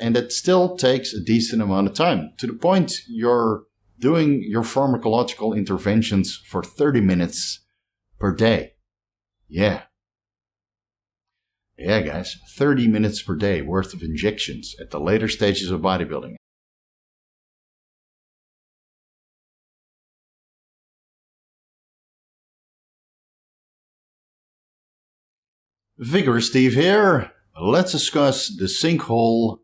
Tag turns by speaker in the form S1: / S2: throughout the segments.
S1: And it still takes a decent amount of time, to the point you're doing your pharmacological interventions for 30 minutes per day. Yeah. Yeah, guys, 30 minutes per day worth of injections at the later stages of bodybuilding. Vigorous Steve here. Let's discuss the sinkhole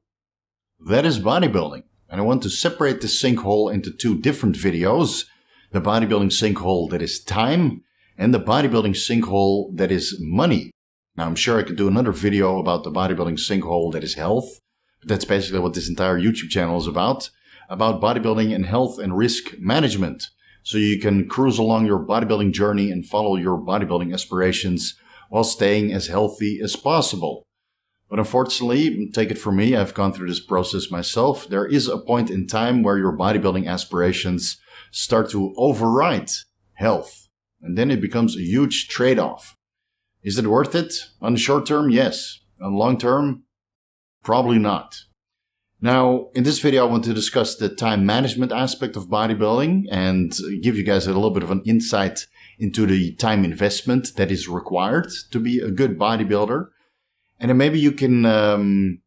S1: that is bodybuilding. And I want to separate the sinkhole into two different videos. The bodybuilding sinkhole that is time and the bodybuilding sinkhole that is money. Now, I'm sure I could do another video about the bodybuilding sinkhole that is health. But that's basically what this entire YouTube channel is about bodybuilding and health and risk management. So you can cruise along your bodybuilding journey and follow your bodybuilding aspirations while staying as healthy as possible. But unfortunately, take it from me, I've gone through this process myself. There is a point in time where your bodybuilding aspirations start to override health. And then it becomes a huge trade-off. Is it worth it? On the short term, yes. On the long term, probably not. Now, in this video, I want to discuss the time management aspect of bodybuilding and give you guys a little bit of an insight into the time investment that is required to be a good bodybuilder. And then maybe you can,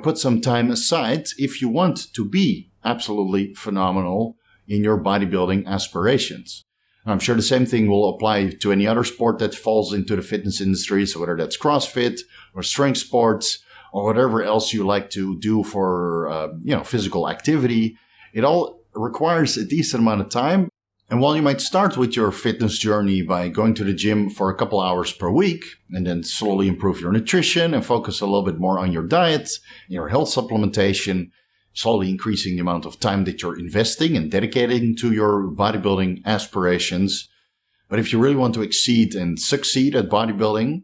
S1: put some time aside if you want to be absolutely phenomenal in your bodybuilding aspirations. I'm sure the same thing will apply to any other sport that falls into the fitness industry. So whether that's CrossFit or strength sports or whatever else you like to do for, physical activity, it all requires a decent amount of time. And while you might start with your fitness journey by going to the gym for a couple hours per week and then slowly improve your nutrition and focus a little bit more on your diet, your health supplementation, slowly increasing the amount of time that you're investing and dedicating to your bodybuilding aspirations. But if you really want to exceed and succeed at bodybuilding,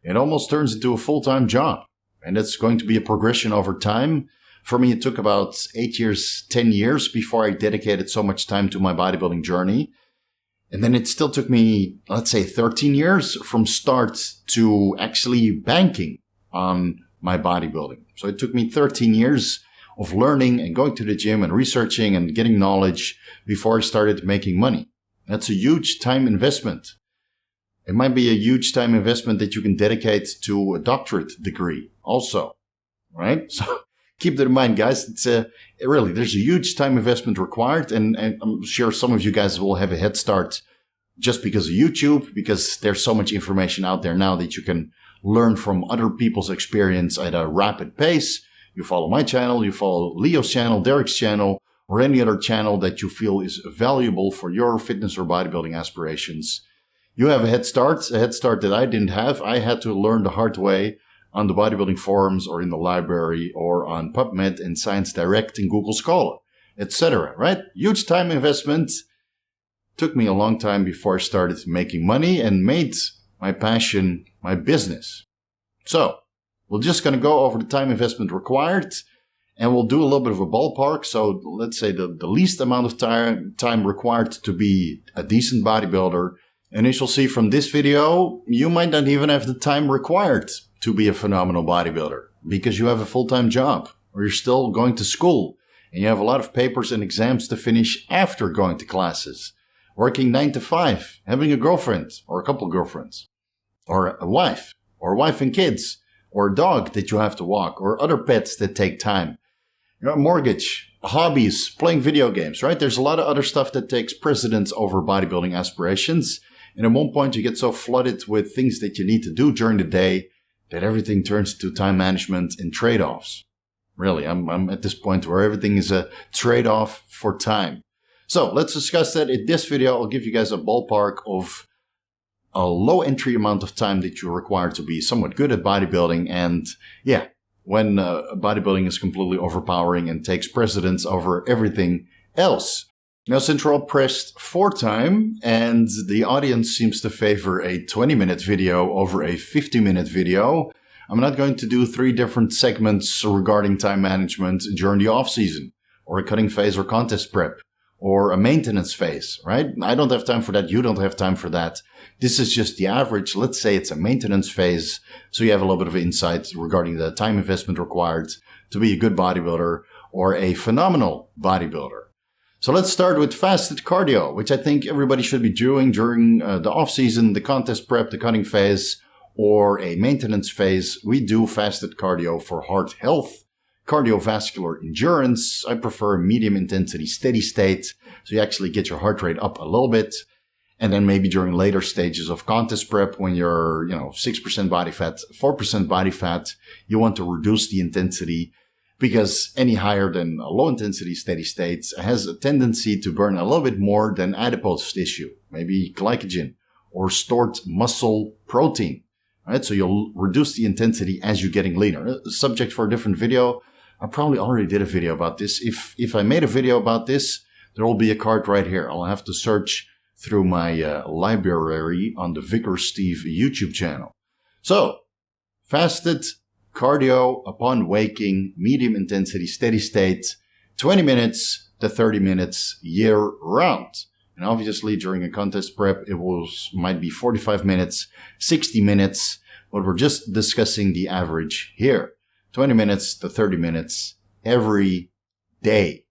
S1: it almost turns into a full-time job. And it's going to be a progression over time. For me, it took about 8 years, 10 years before I dedicated so much time to my bodybuilding journey. And then it still took me, let's say, 13 years from start to actually banking on my bodybuilding. So it took me 13 years of learning and going to the gym and researching and getting knowledge before I started making money. That's a huge time investment. It might be a huge time investment that you can dedicate to a doctorate degree also, right? So keep that in mind, guys. It's there's a huge time investment required, and I'm sure some of you guys will have a head start just because of YouTube, because there's so much information out there now that you can learn from other people's experience at a rapid pace. You follow my channel, you follow Leo's channel, Derek's channel, or any other channel that you feel is valuable for your fitness or bodybuilding aspirations. You have a head start that I didn't have. I had to learn the hard way on the bodybuilding forums or in the library or on PubMed and Science Direct and Google Scholar, etc., right? Huge time investment. Took me a long time before I started making money and made my passion my business. So we're just going to go over the time investment required, and we'll do a little bit of a ballpark. So let's say the least amount of time required to be a decent bodybuilder. And as you'll see from this video, you might not even have the time required to be a phenomenal bodybuilder because you have a full-time job or you're still going to school and you have a lot of papers and exams to finish after going to classes, working 9 to 5, having a girlfriend or a couple of girlfriends or a wife and kids or a dog that you have to walk or other pets that take time, mortgage, hobbies, playing video games, right? There's a lot of other stuff that takes precedence over bodybuilding aspirations. And at one point you get so flooded with things that you need to do during the day that everything turns to time management and trade-offs. Really, I'm at this point where everything is a trade-off for time. So let's discuss that. In this video, I'll give you guys a ballpark of a low entry amount of time that you're required to be somewhat good at bodybuilding. And yeah, when bodybuilding is completely overpowering and takes precedence over everything else. Now, since we're all pressed for time and the audience seems to favor a 20-minute video over a 50-minute video, I'm not going to do 3 different segments regarding time management during the off-season, or a cutting phase or contest prep, or a maintenance phase, right? I don't have time for that. You don't have time for that. This is just the average. Let's say it's a maintenance phase, so you have a little bit of insight regarding the time investment required to be a good bodybuilder or a phenomenal bodybuilder. So let's start with fasted cardio, which I think everybody should be doing during the off-season, the contest prep, the cutting phase, or a maintenance phase. We do fasted cardio for heart health, cardiovascular endurance. I prefer medium intensity steady state, so you actually get your heart rate up a little bit. And then maybe during later stages of contest prep, when you're, 6% body fat, 4% body fat, you want to reduce the intensity, because any higher than a low intensity steady state has a tendency to burn a little bit more than adipose tissue, maybe glycogen or stored muscle protein. Right? So you'll reduce the intensity as you're getting leaner. Subject for a different video. I probably already did a video about this. If I made a video about this, there will be a card right here. I'll have to search through my library on the Vigorous Steve YouTube channel. So, fasted cardio upon waking, medium intensity, steady state, 20 minutes to 30 minutes year round. And obviously during a contest prep, might be 45 minutes, 60 minutes, but we're just discussing the average here. 20 minutes to 30 minutes every day,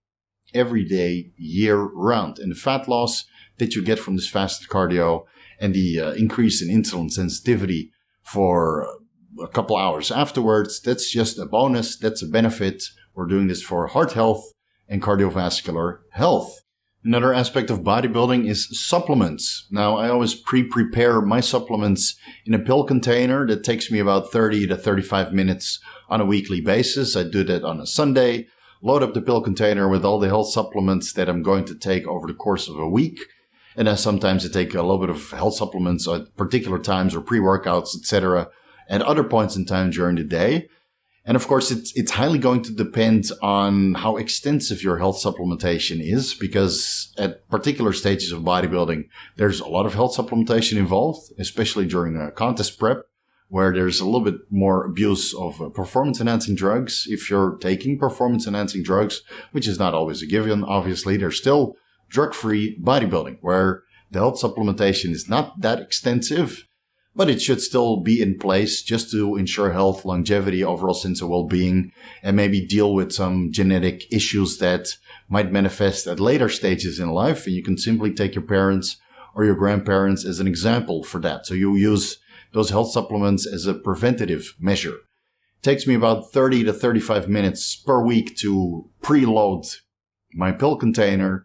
S1: year round. And the fat loss that you get from this fasted cardio and the increase in insulin sensitivity for a couple hours afterwards, that's just a bonus. That's a benefit. We're doing this for heart health and cardiovascular health. Another aspect of bodybuilding is supplements. Now, I always prepare my supplements in a pill container that takes me about 30 to 35 minutes on a weekly basis. I do that on a Sunday, load up the pill container with all the health supplements that I'm going to take over the course of a week. And then sometimes I take a little bit of health supplements at particular times or pre-workouts, etc., at other points in time during the day. And of course, it's highly going to depend on how extensive your health supplementation is, because at particular stages of bodybuilding, there's a lot of health supplementation involved, especially during a contest prep, where there's a little bit more abuse of performance-enhancing drugs. If you're taking performance-enhancing drugs, which is not always a given, obviously, there's still drug-free bodybuilding, where the health supplementation is not that extensive, but it should still be in place just to ensure health, longevity, overall sense of well-being, and maybe deal with some genetic issues that might manifest at later stages in life. And you can simply take your parents or your grandparents as an example for that. So you use those health supplements as a preventative measure. It takes me about 30 to 35 minutes per week to preload my pill container.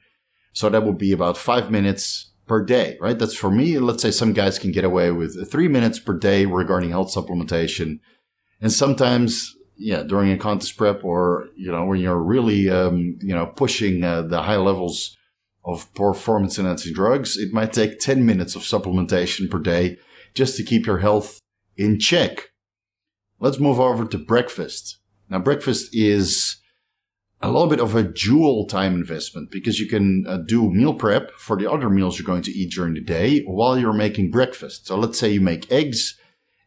S1: So that would be about 5 minutes per day, right? That's for me. Let's say some guys can get away with 3 minutes per day regarding health supplementation. And sometimes, during a contest prep or, when you're really, pushing the high levels of performance enhancing drugs, it might take 10 minutes of supplementation per day just to keep your health in check. Let's move over to breakfast. Now, breakfast is a little bit of a dual time investment, because you can do meal prep for the other meals you're going to eat during the day while you're making breakfast. So let's say you make eggs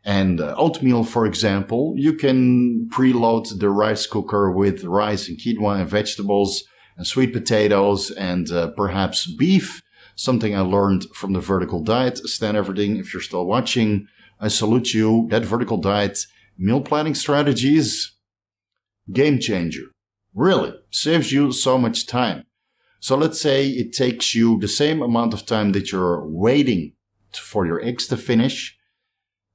S1: and oatmeal, for example. You can preload the rice cooker with rice and quinoa and vegetables and sweet potatoes and perhaps beef, something I learned from the vertical diet. Stan Everding, if you're still watching, I salute you. That vertical diet meal planning strategies, game changer. Really saves you so much time. So let's say it takes you the same amount of time that you're waiting for your eggs to finish,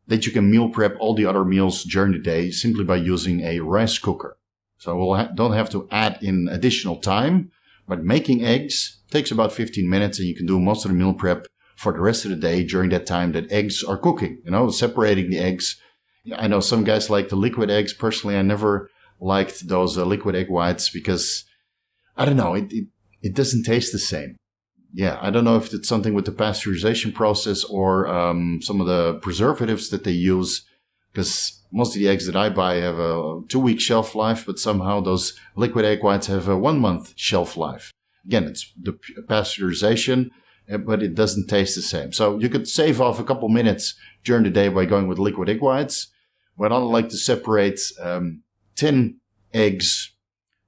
S1: that you can meal prep all the other meals during the day simply by using a rice cooker. So we'll don't have to add in additional time, but making eggs takes about 15 minutes, and you can do most of the meal prep for the rest of the day during that time that eggs are cooking. Separating the eggs. I know some guys like the liquid eggs. Personally, I never liked those liquid egg whites because, I don't know, it doesn't taste the same. Yeah, I don't know if it's something with the pasteurization process or some of the preservatives that they use, because most of the eggs that I buy have a 2-week shelf life, but somehow those liquid egg whites have a 1-month shelf life. Again, it's the pasteurization, but it doesn't taste the same. So you could save off a couple minutes during the day by going with liquid egg whites. But I like to separate 10 eggs,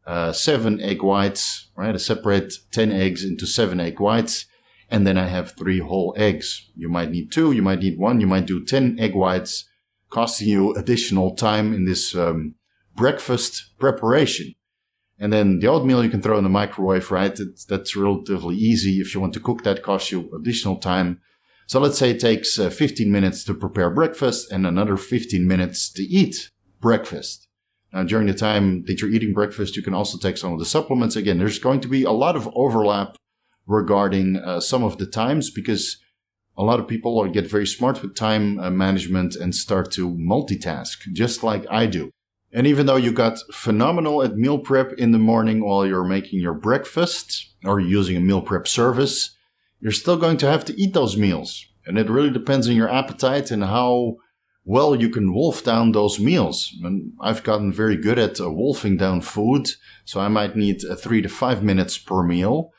S1: 7 egg whites, right? I separate 10 eggs into 7 egg whites, and then I have 3 whole eggs. You might need 2, you might need 1, you might do 10 egg whites, costing you additional time in this breakfast preparation. And then the oatmeal you can throw in the microwave, right? That's relatively easy. If you want to cook that, costs you additional time. So let's say it takes 15 minutes to prepare breakfast and another 15 minutes to eat breakfast. Now, during the time that you're eating breakfast, you can also take some of the supplements. Again, there's going to be a lot of overlap regarding some of the times, because a lot of people get very smart with time management and start to multitask, just like I do. And even though you got phenomenal at meal prep in the morning while you're making your breakfast or using a meal prep service, you're still going to have to eat those meals. And it really depends on your appetite and how well you can wolf down those meals. And I've gotten very good at wolfing down food, so I might need 3 to 5 minutes per meal.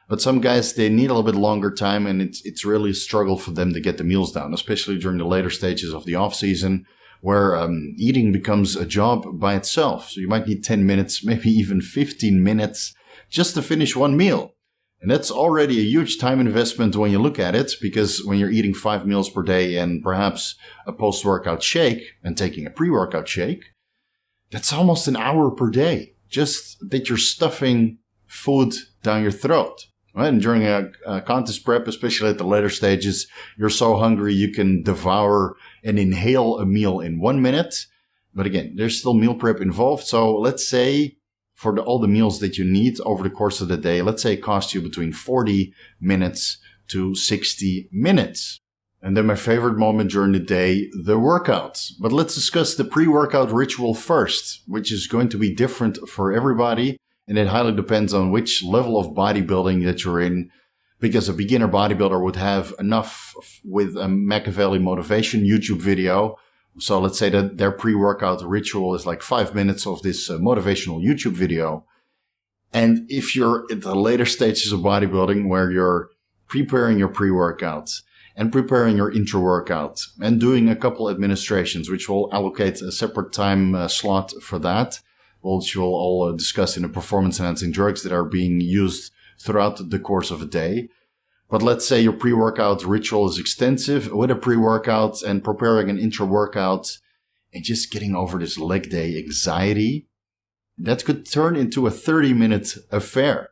S1: But some guys, they need a little bit longer time, and it's really a struggle for them to get the meals down, especially during the later stages of the off-season, where eating becomes a job by itself. So you might need 10 minutes, maybe even 15 minutes just to finish one meal. And that's already a huge time investment when you look at it, because when you're eating 5 meals per day and perhaps a post-workout shake and taking a pre-workout shake, that's almost an hour per day, just that you're stuffing food down your throat. Right? And during a contest prep, especially at the later stages, you're so hungry you can devour and inhale a meal in 1 minute. But again, there's still meal prep involved. So let's say for all the meals that you need over the course of the day, let's say it costs you between 40 minutes to 60 minutes. And then my favorite moment during the day, the workouts. But let's discuss the pre-workout ritual first, which is going to be different for everybody. And it highly depends on which level of bodybuilding that you're in, because a beginner bodybuilder would have enough with a Machiavelli motivation YouTube video. So let's say that their pre-workout ritual is like 5 minutes of this motivational YouTube video. And if you're at the later stages of bodybuilding where you're preparing your pre-workout and preparing your intra-workout and doing a couple administrations, which will allocate a separate time slot for that, which we'll all discuss in the performance-enhancing drugs that are being used throughout the course of a day. But let's say your pre-workout ritual is extensive with a pre-workout and preparing an intra-workout and just getting over this leg day anxiety. That could turn into a 30-minute affair.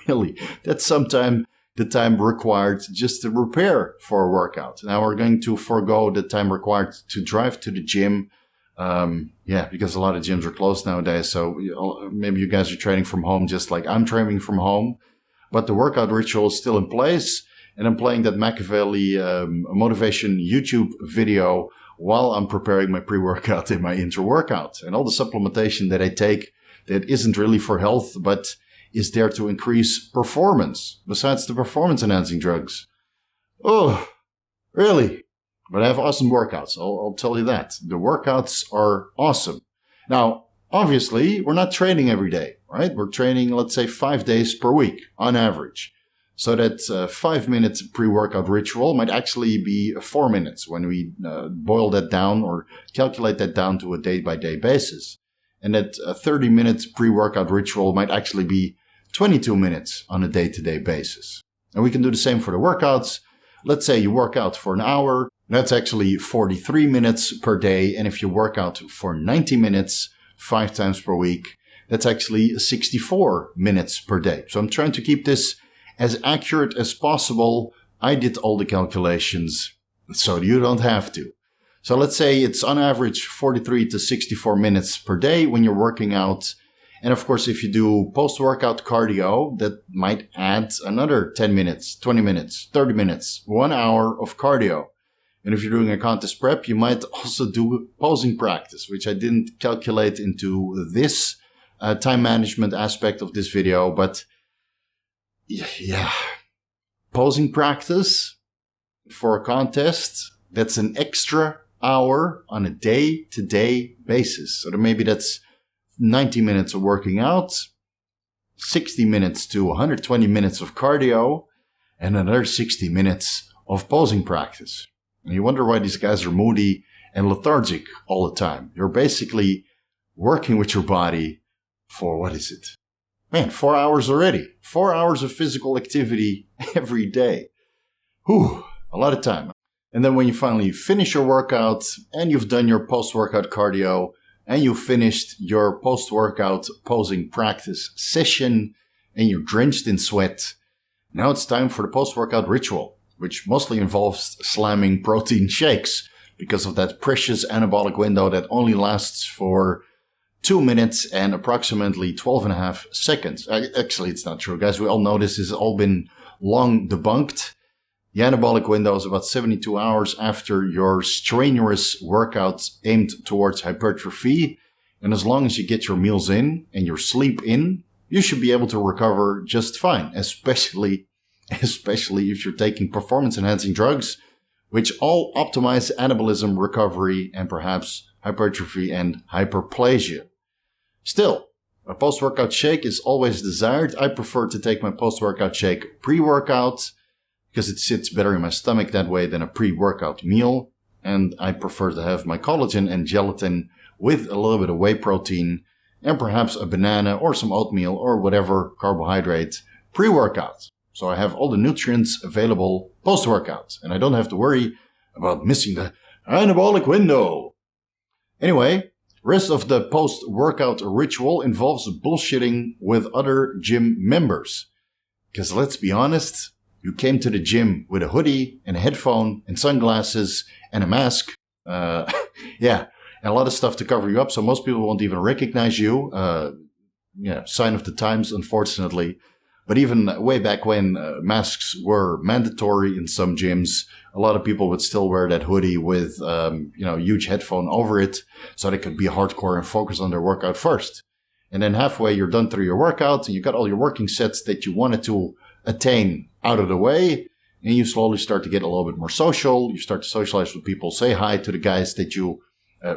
S1: Really, that's sometimes the time required just to prepare for a workout. Now we're going to forego the time required to drive to the gym. Because a lot of gyms are closed nowadays. So maybe you guys are training from home just like I'm training from home. But the workout ritual is still in place. And I'm playing that Machiavelli motivation YouTube video while I'm preparing my pre-workout and my intra-workout. And all the supplementation that I take that isn't really for health, but is there to increase performance, besides the performance-enhancing drugs. Oh, really? But I have awesome workouts. I'll tell you that. The workouts are awesome. Now, obviously, we're not training every day, right? We're training, let's say, 5 days per week on average. So that 5 minutes pre-workout ritual might actually be 4 minutes when we boil that down or calculate that down to a day-by-day basis. And that 30 minutes pre-workout ritual might actually be 22 minutes on a day-to-day basis. And we can do the same for the workouts. Let's say you work out for an hour. That's actually 43 minutes per day. And if you work out for 90 minutes, 5 times per week, that's actually 64 minutes per day. So I'm trying to keep this as accurate as possible. I did all the calculations, so you don't have to. So let's say it's on average 43 to 64 minutes per day when you're working out. And of course, if you do post-workout cardio, that might add another 10 minutes, 20 minutes, 30 minutes, 1 hour of cardio. And if you're doing a contest prep, you might also do posing practice, which I didn't calculate into this time management aspect of this video. But yeah, posing practice for a contest, that's an extra hour on a day-to-day basis. So then maybe that's 90 minutes of working out, 60 minutes to 120 minutes of cardio, and another 60 minutes of posing practice. And you wonder why these guys are moody and lethargic all the time. You're basically working with your body for, 4 hours already. 4 hours of physical activity every day. Whew, a lot of time. And then when you finally finish your workout and you've done your post-workout cardio and you finished your post-workout posing practice session and you're drenched in sweat. Now it's time for the post-workout ritual, which mostly involves slamming protein shakes because of that precious anabolic window that only lasts for 2 minutes and approximately 12 and a half seconds. Actually, it's not true, guys. We all know this has all been long debunked. The anabolic window is about 72 hours after your strenuous workouts aimed towards hypertrophy. And as long as you get your meals in and your sleep in, you should be able to recover just fine, especially if you're taking performance-enhancing drugs, which all optimize anabolism, recovery, and perhaps hypertrophy and hyperplasia. Still, a post-workout shake is always desired. I prefer to take my post-workout shake pre-workout because it sits better in my stomach that way than a pre-workout meal. And I prefer to have my collagen and gelatin with a little bit of whey protein and perhaps a banana or some oatmeal or whatever carbohydrate pre-workout. So I have all the nutrients available post-workout and I don't have to worry about missing the anabolic window. Anyway, rest of the post-workout ritual involves bullshitting with other gym members. Because let's be honest, you came to the gym with a hoodie and a headphone and sunglasses and a mask. And a lot of stuff to cover you up, so most people won't even recognize you. Sign of the times, unfortunately. But even way back when masks were mandatory in some gyms, a lot of people would still wear that hoodie with, huge headphone over it so they could be hardcore and focus on their workout first. And then halfway you're done through your workout and you got all your working sets that you wanted to attain out of the way. And you slowly start to get a little bit more social. You start to socialize with people, say hi to the guys that you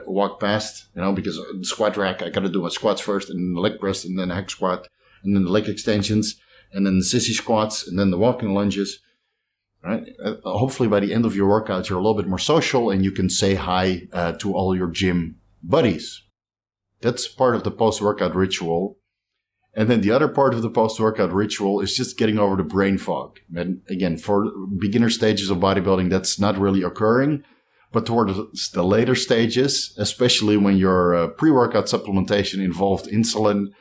S1: walk past, because the squat rack, I got to do my squats first and then the leg press and then the hack squat and then the leg extensions. And then the sissy squats, and then the walking lunges, right? Hopefully by the end of your workout, you're a little bit more social and you can say hi to all your gym buddies. That's part of the post-workout ritual. And then the other part of the post-workout ritual is just getting over the brain fog. And again, for beginner stages of bodybuilding, that's not really occurring. But towards the later stages, especially when your pre-workout supplementation involved insulin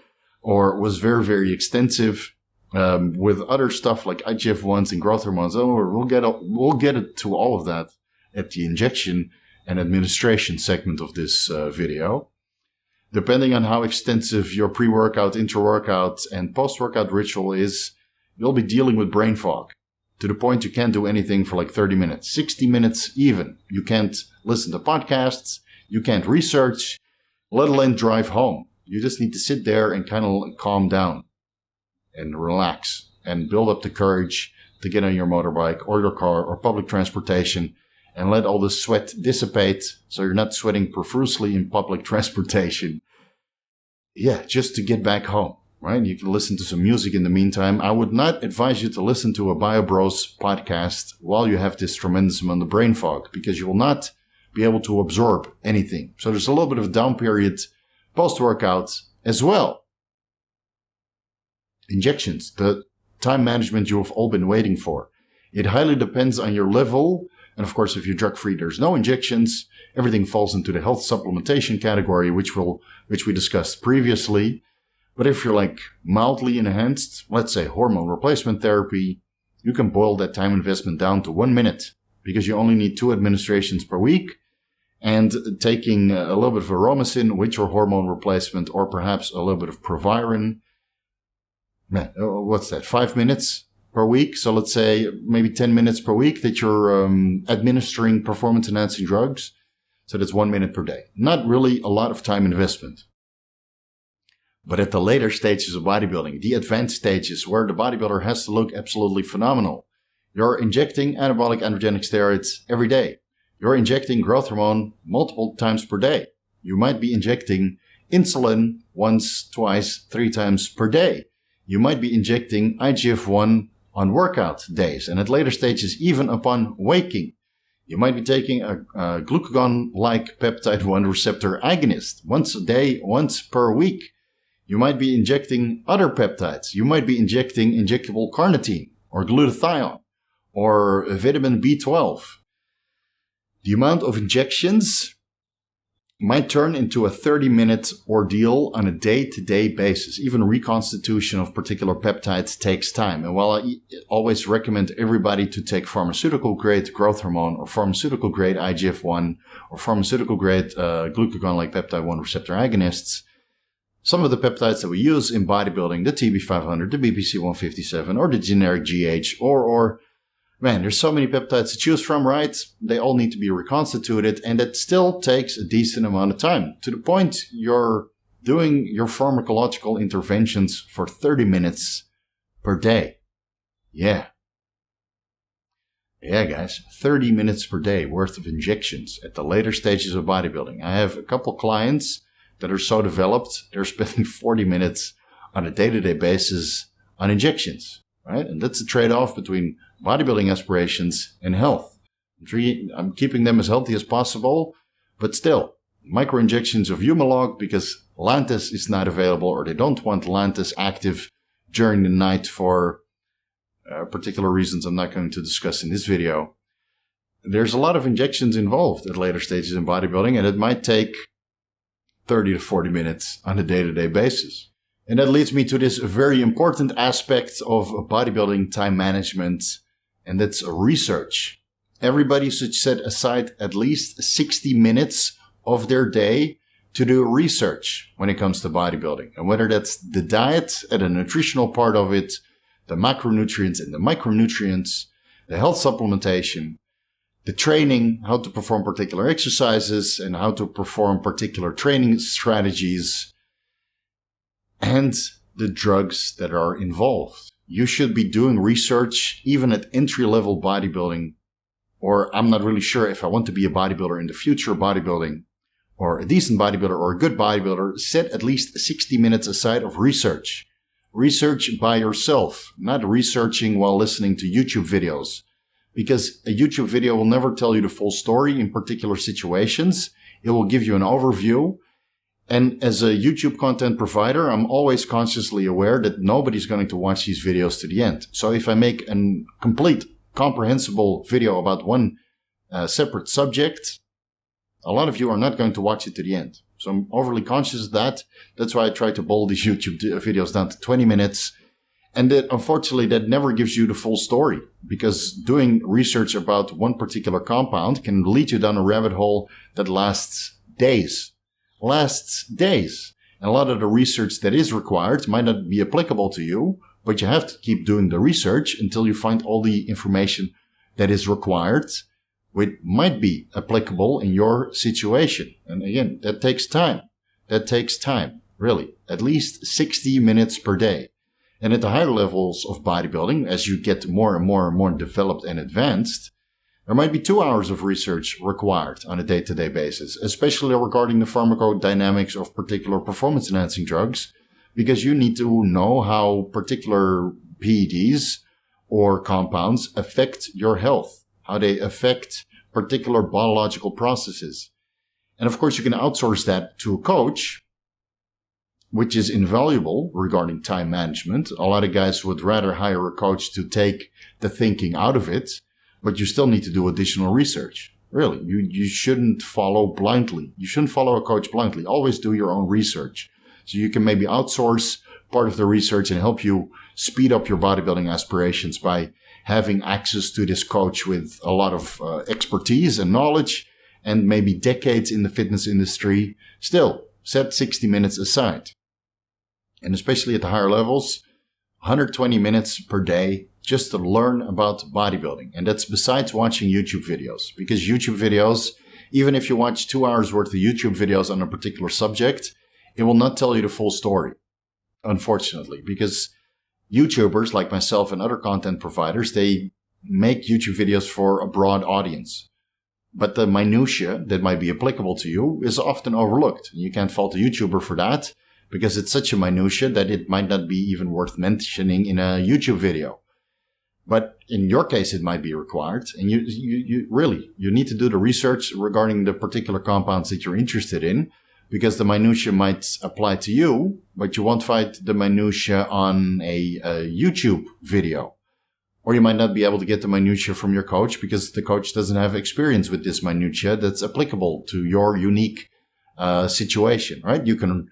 S1: or was very, very extensive, with other stuff like IGF-1s and growth hormones. We'll get to all of that at the injection and administration segment of this video. Depending on how extensive your pre-workout, intra-workout, and post-workout ritual is, you'll be dealing with brain fog to the point you can't do anything for like 30 minutes, 60 minutes even. You can't listen to podcasts, you can't research, let alone drive home. You just need to sit there and kind of calm down and relax and build up the courage to get on your motorbike or your car or public transportation and let all the sweat dissipate so you're not sweating profusely in public transportation. Yeah, just to get back home, right? You can listen to some music in the meantime. I would not advise you to listen to a BioBros podcast while you have this tremendous amount of brain fog because you will not be able to absorb anything. So there's a little bit of a down period post-workout as well. Injections, the time management you have all been waiting for. It highly depends on your level. And of course, if you're drug-free, there's no injections. Everything falls into the health supplementation category, which we discussed previously. But if you're like mildly enhanced, let's say hormone replacement therapy, you can boil that time investment down to 1 minute because you only need 2 administrations per week. And taking a little bit of aromacin with your hormone replacement or perhaps a little bit of proviron. What's that? 5 minutes per week. So let's say maybe 10 minutes per week that you're administering performance enhancing drugs. So that's 1 minute per day. Not really a lot of time investment. But at the later stages of bodybuilding, the advanced stages where the bodybuilder has to look absolutely phenomenal, you're injecting anabolic androgenic steroids every day. You're injecting growth hormone multiple times per day. You might be injecting insulin once, twice, 3 times per day. You might be injecting IGF-1 on workout days and at later stages even upon waking. You might be taking a glucagon-like peptide 1 receptor agonist once a day, once per week. You might be injecting other peptides. You might be injecting injectable carnitine or glutathione or vitamin B12. The amount of injections might turn into a 30-minute ordeal on a day-to-day basis. Even reconstitution of particular peptides takes time. And while I always recommend everybody to take pharmaceutical-grade growth hormone or pharmaceutical-grade IGF-1 or pharmaceutical-grade glucagon-like peptide 1 receptor agonists, some of the peptides that we use in bodybuilding, the TB500, the BPC157, or the generic GH, or man, there's so many peptides to choose from, right? They all need to be reconstituted, and it still takes a decent amount of time, to the point you're doing your pharmacological interventions for 30 minutes per day. Yeah, guys, 30 minutes per day worth of injections at the later stages of bodybuilding. I have a couple clients that are so developed, they're spending 40 minutes on a day-to-day basis on injections, right? And that's a trade-off between bodybuilding aspirations and health. I'm keeping them as healthy as possible, but still, micro-injections of Humalog because Lantus is not available, or they don't want Lantus active during the night for particular reasons I'm not going to discuss in this video. There's a lot of injections involved at later stages in bodybuilding, and it might take 30 to 40 minutes on a day-to-day basis. And that leads me to this very important aspect of bodybuilding time management, and that's research. Everybody should set aside at least 60 minutes of their day to do research when it comes to bodybuilding. And whether that's the diet and the nutritional part of it, the macronutrients and the micronutrients, the health supplementation, the training, how to perform particular exercises and how to perform particular training strategies, and the drugs that are involved. You should be doing research even at entry-level bodybuilding, or I'm not really sure if I want to be a bodybuilder in the future bodybuilding, or a decent bodybuilder or a good bodybuilder. Set at least 60 minutes aside of research. Research by yourself, not researching while listening to YouTube videos. Because a YouTube video will never tell you the full story in particular situations. It will give you an overview. And as a YouTube content provider, I'm always consciously aware that nobody's going to watch these videos to the end. So if I make a complete, comprehensible video about one separate subject, a lot of you are not going to watch it to the end. So I'm overly conscious of that. That's why I try to boil these YouTube videos down to 20 minutes. And that, unfortunately, that never gives you the full story, because doing research about one particular compound can lead you down a rabbit hole that lasts days. And a lot of the research that is required might not be applicable to you, but you have to keep doing the research until you find all the information that is required, which might be applicable in your situation. And again, that takes time, really. At least 60 minutes per day. And at the higher levels of bodybuilding, as you get more and more developed and advanced, there might be 2 hours of research required on a day-to-day basis, especially regarding the pharmacodynamics of particular performance-enhancing drugs, because you need to know how particular PEDs or compounds affect your health, how they affect particular biological processes. And of course, you can outsource that to a coach, which is invaluable regarding time management. A lot of guys would rather hire a coach to take the thinking out of it, but you still need to do additional research. Really, you shouldn't follow blindly. You shouldn't follow a coach blindly. Always do your own research. So you can maybe outsource part of the research and help you speed up your bodybuilding aspirations by having access to this coach with a lot of expertise and knowledge and maybe decades in the fitness industry. Still, set 60 minutes aside. And especially at the higher levels, 120 minutes per day just to learn about bodybuilding. And that's besides watching YouTube videos. Because YouTube videos, even if you watch 2 hours worth of YouTube videos on a particular subject, it will not tell you the full story, unfortunately. Because YouTubers like myself and other content providers, they make YouTube videos for a broad audience. But the minutiae that might be applicable to you is often overlooked. You can't fault a YouTuber for that, because it's such a minutia that it might not be even worth mentioning in a YouTube video. But in your case, it might be required. And you really need to do the research regarding the particular compounds that you're interested in, because the minutia might apply to you, but you won't find the minutia on a YouTube video. Or you might not be able to get the minutia from your coach because the coach doesn't have experience with this minutia that's applicable to your unique situation, right? You can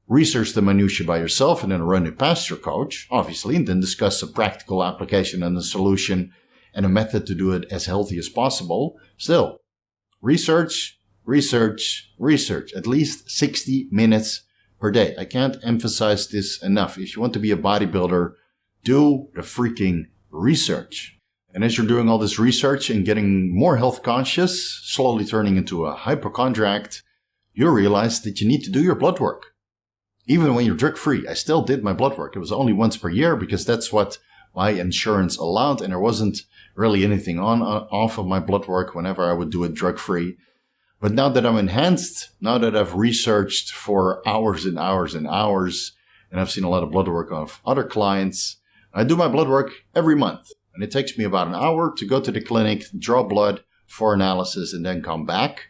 S1: research the minutiae by yourself and then run it past your coach, obviously, and then discuss a practical application and a solution and a method to do it as healthy as possible. Still, research, at least 60 minutes per day. I can't emphasize this enough. If you want to be a bodybuilder, do the freaking research. And as you're doing all this research and getting more health conscious, slowly turning into a hypochondriac, you realize that you need to do your blood work. Even when you're drug-free, I still did my blood work. It was only once per year because that's what my insurance allowed, and there wasn't really anything off of my blood work whenever I would do it drug-free. But now that I'm enhanced, now that I've researched for hours and hours and hours, and I've seen a lot of blood work of other clients, I do my blood work every month. And it takes me about an hour to go to the clinic, draw blood for analysis, and then come back.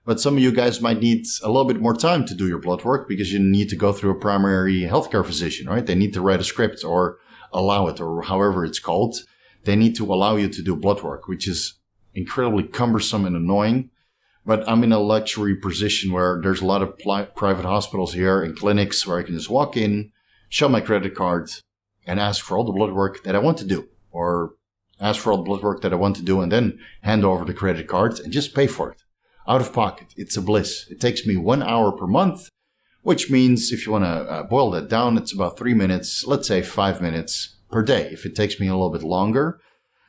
S1: But some of you guys might need a little bit more time to do your blood work because you need to go through a primary healthcare physician, right? They need to write a script or allow it, or however it's called. They need to allow you to do blood work, which is incredibly cumbersome and annoying. But I'm in a luxury position where there's a lot of private hospitals here and clinics where I can just walk in, show my credit card, and ask for all the blood work that I want to do, or ask for all the blood work that I want to do, and then hand over the credit card and just pay for it. Out of pocket. It's a bliss. It takes me 1 hour per month, which means if you want to boil that down, it's about 3 minutes, let's say 5 minutes per day, if it takes me a little bit longer.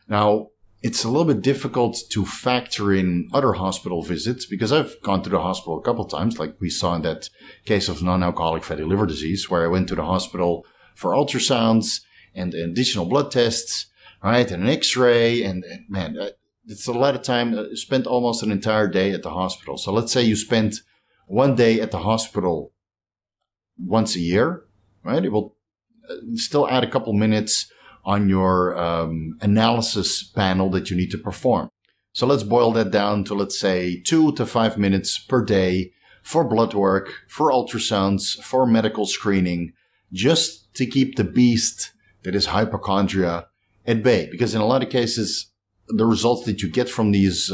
S1: Now, it's a little bit difficult to factor in other hospital visits because I've gone to the hospital a couple of times, like we saw in that case of non-alcoholic fatty liver disease, where I went to the hospital for ultrasounds and additional blood tests, right, and an x-ray, and man, it's a lot of time. Spent almost an entire day at the hospital. So let's say you spent 1 day at the hospital once a year, right? It will still add a couple minutes on your analysis panel that you need to perform. So let's boil that down to, let's say, 2 to 5 minutes per day for blood work, for ultrasounds, for medical screening, just to keep the beast that is hypochondria at bay. Because in a lot of cases, the results that you get from these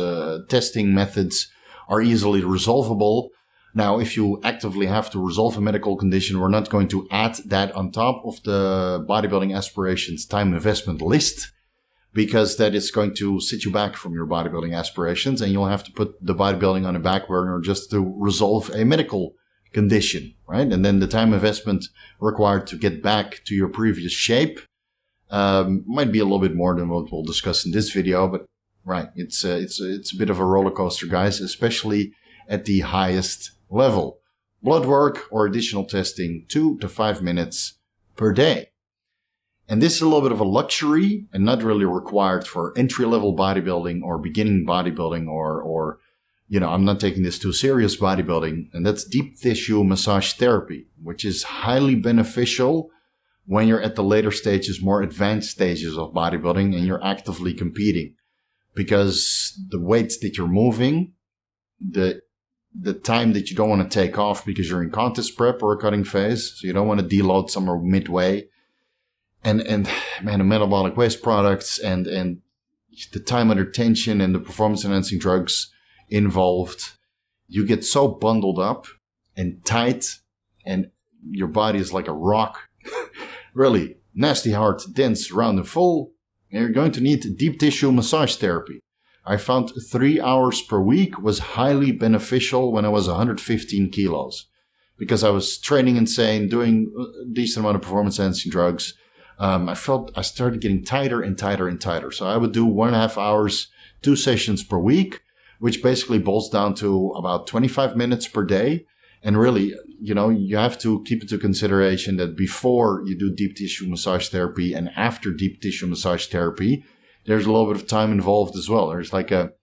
S1: testing methods are easily resolvable. Now, if you actively have to resolve a medical condition, we're not going to add that on top of the bodybuilding aspirations time investment list, because that is going to sit you back from your bodybuilding aspirations, and you'll have to put the bodybuilding on a back burner just to resolve a medical condition, right? And then the time investment required to get back to your previous shape might be a little bit more than what we'll discuss in this video, but right, it's a bit of a roller coaster, guys, especially at the highest level. Blood work or additional testing, 2 to 5 minutes per day. And this is a little bit of a luxury and not really required for entry-level bodybuilding or beginning bodybuilding or I'm not taking this too serious bodybuilding, and that's deep tissue massage therapy, which is highly beneficial when you're at the later stages, more advanced stages of bodybuilding and you're actively competing. Because the weights that you're moving, the time that you don't want to take off because you're in contest prep or a cutting phase, so you don't want to deload somewhere midway. And man, the metabolic waste products and the time under tension and the performance enhancing drugs involved, you get so bundled up and tight and your body is like a rock. Really nasty, hard, dense, round and full. And you're going to need deep tissue massage therapy. I found 3 hours per week was highly beneficial when I was 115 kilos because I was training insane, doing a decent amount of performance enhancing drugs. I started getting tighter and tighter and tighter. So I would do 1.5 hours, 2 sessions per week, which basically boils down to about 25 minutes per day. And really, you have to keep into consideration that before you do deep tissue massage therapy and after deep tissue massage therapy, there's a little bit of time involved as well. There's like a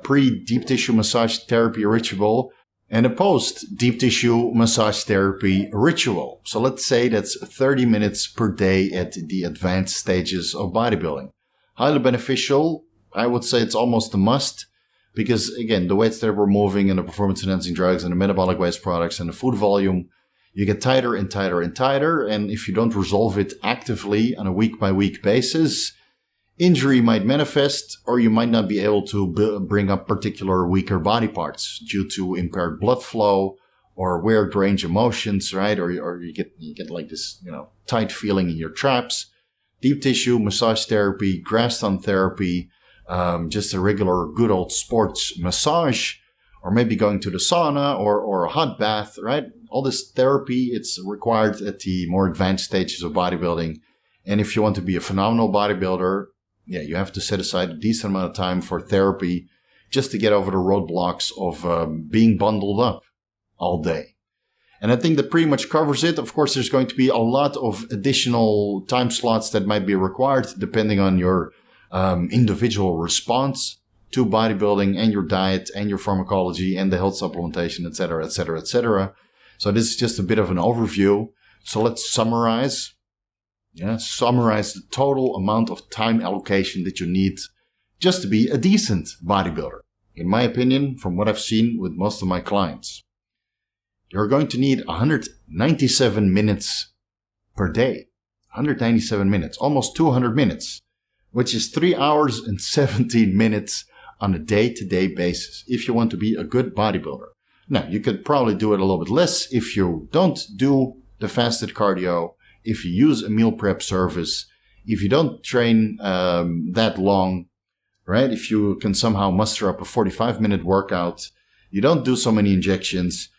S1: pre-deep tissue massage therapy ritual and a post-deep tissue massage therapy ritual. So let's say that's 30 minutes per day at the advanced stages of bodybuilding. Highly beneficial. I would say it's almost a must. Because, again, the weights that we're moving and the performance-enhancing drugs and the metabolic waste products and the food volume, you get tighter and tighter and tighter. And if you don't resolve it actively on a week-by-week basis, injury might manifest or you might not be able to bring up particular weaker body parts due to impaired blood flow or weird range of motions, right? Or you get like this, tight feeling in your traps. Deep tissue, massage therapy, grass stump therapy, just a regular good old sports massage, or maybe going to the sauna or a hot bath, right? All this therapy, it's required at the more advanced stages of bodybuilding. And if you want to be a phenomenal bodybuilder, you have to set aside a decent amount of time for therapy just to get over the roadblocks of being bundled up all day. And I think that pretty much covers it. Of course, there's going to be a lot of additional time slots that might be required depending on your individual response to bodybuilding and your diet and your pharmacology and the health supplementation, etc., etc., etc. So this is just a bit of an overview. So let's summarize. Summarize the total amount of time allocation that you need just to be a decent bodybuilder. In my opinion, from what I've seen with most of my clients, you're going to need 197 minutes per day. 197 minutes, almost 200 minutes, which is 3 hours and 17 minutes on a day-to-day basis if you want to be a good bodybuilder. Now, you could probably do it a little bit less if you don't do the fasted cardio, if you use a meal prep service, if you don't train that long, right? If you can somehow muster up a 45-minute workout, you don't do so many injections,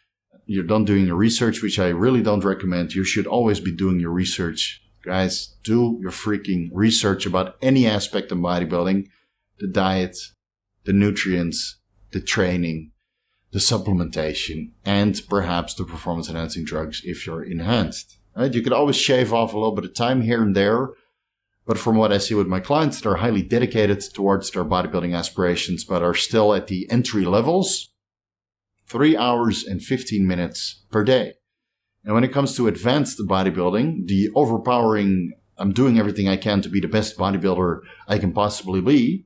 S1: you're done doing your research, which I really don't recommend. You should always be doing your research. Guys, do your freaking research about any aspect of bodybuilding, the diet, the nutrients, the training, the supplementation, and perhaps the performance-enhancing drugs if you're enhanced. Right? You could always shave off a little bit of time here and there, but from what I see with my clients that are highly dedicated towards their bodybuilding aspirations but are still at the entry levels, 3 hours and 15 minutes per day. And when it comes to advanced bodybuilding, the overpowering, I'm doing everything I can to be the best bodybuilder I can possibly be,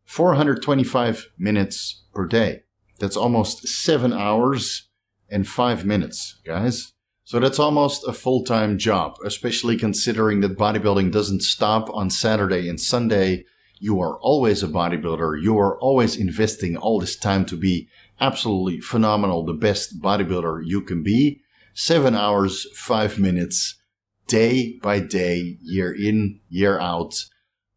S1: 425 minutes per day. That's almost 7 hours and 5 minutes, guys. So that's almost a full-time job, especially considering that bodybuilding doesn't stop on Saturday and Sunday. You are always a bodybuilder. You are always investing all this time to be absolutely phenomenal, the best bodybuilder you can be. 7 hours, 5 minutes, day by day, year in, year out,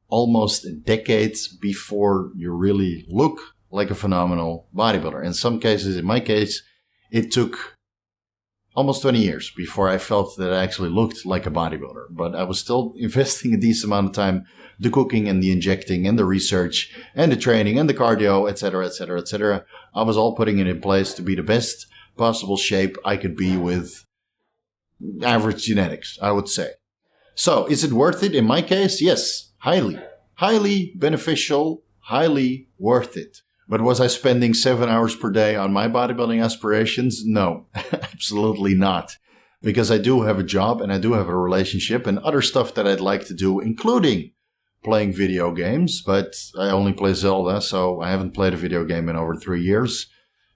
S1: almost decades before you really look like a phenomenal bodybuilder. In some cases, in my case, it took almost 20 years before I felt that I actually looked like a bodybuilder. But I was still investing a decent amount of time, the cooking and the injecting and the research and the training and the cardio, etc., etc., etc. I was all putting it in place to be the best possible shape I could be with average genetics, I would say. So is it worth it? In my case, yes, highly beneficial, highly worth it. But was I spending 7 hours per day on my bodybuilding aspirations? No, absolutely not. Because I do have a job and I do have a relationship and other stuff that I'd like to do, including playing video games. But I only play Zelda, so I haven't played a video game in over 3 years.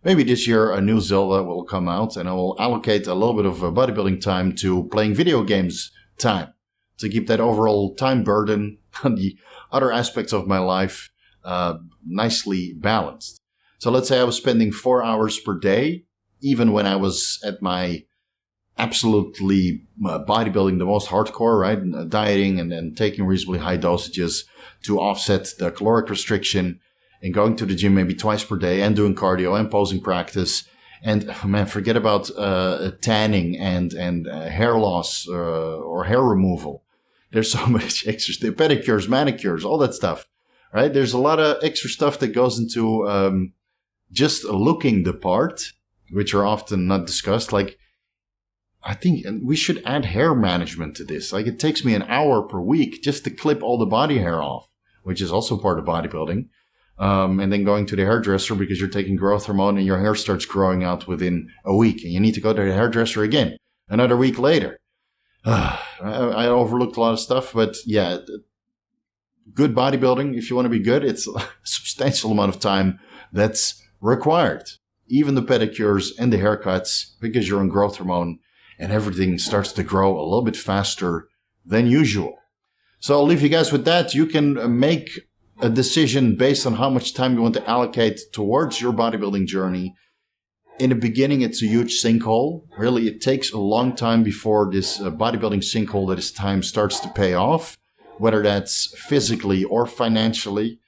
S1: Maybe this year a new Zelda will come out and I will allocate a little bit of bodybuilding time to playing video games time to keep that overall time burden on the other aspects of my life nicely balanced. So let's say I was spending 4 hours per day, even when I was at my absolutely bodybuilding the most hardcore, right? Dieting and then taking reasonably high dosages to offset the caloric restriction and going to the gym maybe twice per day and doing cardio and posing practice. And man, forget about tanning and hair loss or hair removal. There's so much extra, pedicures, manicures, all that stuff. Right? There's a lot of extra stuff that goes into just looking the part, which are often not discussed. Like, I think we should add hair management to this. Like, it takes me an hour per week just to clip all the body hair off, which is also part of bodybuilding. And then going to the hairdresser because you're taking growth hormone and your hair starts growing out within a week. And you need to go to the hairdresser again another week later. I overlooked a lot of stuff, but yeah, good bodybuilding, if you want to be good, it's a substantial amount of time that's required. Even the pedicures and the haircuts, because you're on growth hormone and everything starts to grow a little bit faster than usual. So I'll leave you guys with that. You can make a decision based on how much time you want to allocate towards your bodybuilding journey. In the beginning, it's a huge sinkhole. Really, it takes a long time before this bodybuilding sinkhole that is time starts to pay off, whether that's physically or financially,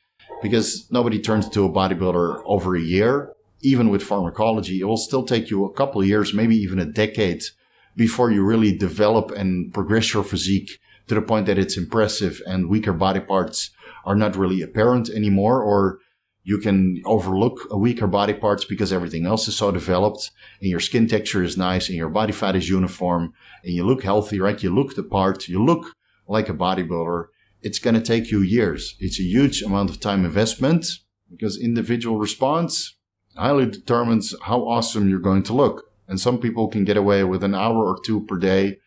S1: because nobody turns into a bodybuilder over a year. Even with pharmacology, it will still take you a couple of years, maybe even a decade, before you really develop and progress your physique to the point that it's impressive and weaker body parts are not really apparent anymore, or you can overlook weaker body parts because everything else is so developed and your skin texture is nice and your body fat is uniform and you look healthy, right? You look the part, you look like a bodybuilder. It's going to take you years. It's a huge amount of time investment because individual response highly determines how awesome you're going to look. And some people can get away with an hour or two per day,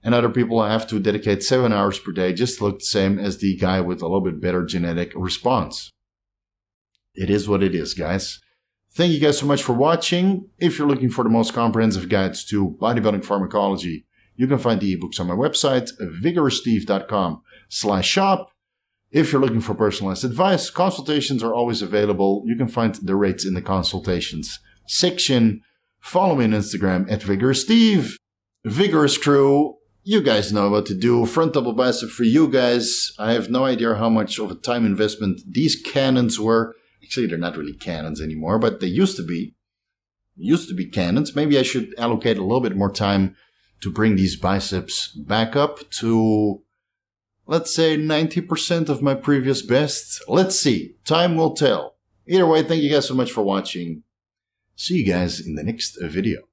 S1: and other people have to dedicate 7 hours per day just to look the same as the guy with a little bit better genetic response. It is what it is, guys. Thank you guys so much for watching. If you're looking for the most comprehensive guides to bodybuilding pharmacology, you can find the ebooks on my website, vigoroussteve.com/shop. If you're looking for personalized advice, consultations are always available. You can find the rates in the consultations section. Follow me on Instagram at VigorousSteve. Vigorous crew, you guys know what to do. Front double bicep for you guys. I have no idea how much of a time investment these cannons were. Actually, they're not really cannons anymore, but they used to be. Cannons. Maybe I should allocate a little bit more time to bring these biceps back up to, let's say, 90% of my previous best. Let's see. Time will tell. Either way, thank you guys so much for watching. See you guys in the next video.